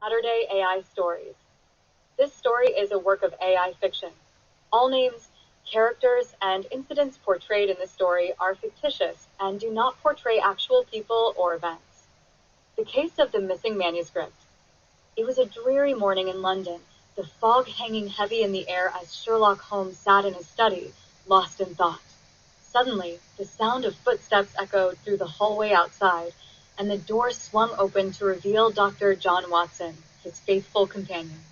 Saturday AI Stories. This story is a work of AI fiction. All names, characters, and incidents portrayed in the story are fictitious and do not portray actual people or events. The case of the missing manuscript. It was a dreary morning in London, the fog hanging heavy in the air as Sherlock Holmes sat in his study, lost in thought. Suddenly, the sound of footsteps echoed through the hallway outside, and the door swung open to reveal Dr. John Watson, his faithful companion.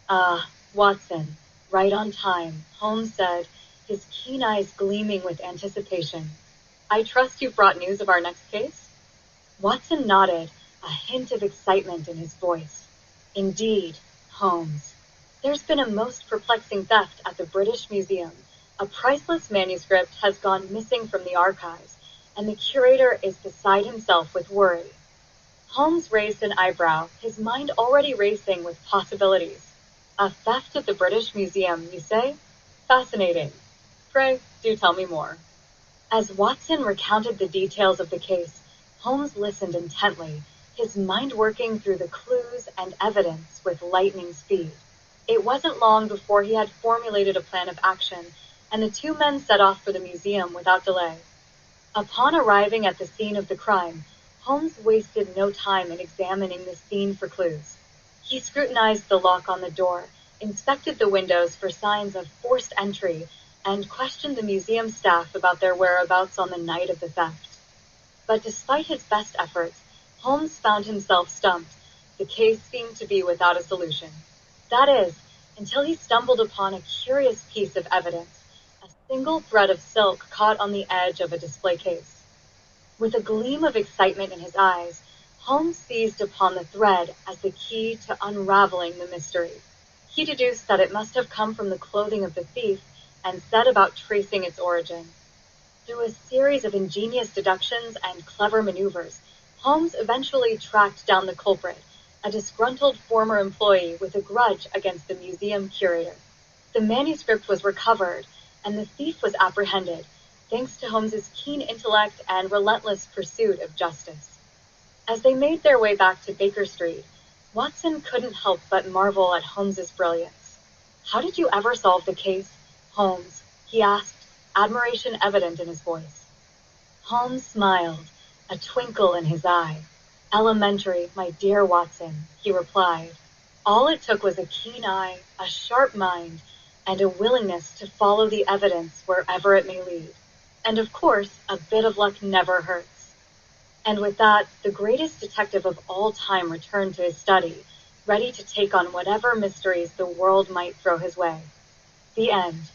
"Ah, Watson, right on time," Holmes said, his keen eyes gleaming with anticipation. "I trust you've brought news of our next case?" Watson nodded, a hint of excitement in his voice. "Indeed, Holmes. There's been a most perplexing theft at the British Museum. A priceless manuscript has gone missing from the archives, and the curator is beside himself with worry." Holmes raised an eyebrow, his mind already racing with possibilities. "A theft at the British Museum, you say? Fascinating. Pray, do tell me more." As Watson recounted the details of the case, Holmes listened intently, his mind working through the clues and evidence with lightning speed. It wasn't long before he had formulated a plan of action, and the two men set off for the museum without delay. Upon arriving at the scene of the crime, Holmes wasted no time in examining the scene for clues. He scrutinized the lock on the door, inspected the windows for signs of forced entry, and questioned the museum staff about their whereabouts on the night of the theft. But despite his best efforts, Holmes found himself stumped. The case seemed to be without a solution. That is, until he stumbled upon a curious piece of evidence, a single thread of silk caught on the edge of a display case. With a gleam of excitement in his eyes, Holmes seized upon the thread as the key to unraveling the mystery. He deduced that it must have come from the clothing of the thief and set about tracing its origin. Through a series of ingenious deductions and clever maneuvers, Holmes eventually tracked down the culprit, a disgruntled former employee with a grudge against the museum curator. The manuscript was recovered, and the thief was apprehended, thanks to Holmes's keen intellect and relentless pursuit of justice. As they made their way back to Baker Street, Watson couldn't help but marvel at Holmes's brilliance. "How did you ever solve the case, Holmes?" he asked, admiration evident in his voice. Holmes smiled, a twinkle in his eye. "Elementary, my dear Watson," he replied. "All it took was a keen eye, a sharp mind, and a willingness to follow the evidence wherever it may lead. And of course, a bit of luck never hurts." And with that, the greatest detective of all time returned to his study, ready to take on whatever mysteries the world might throw his way. The end.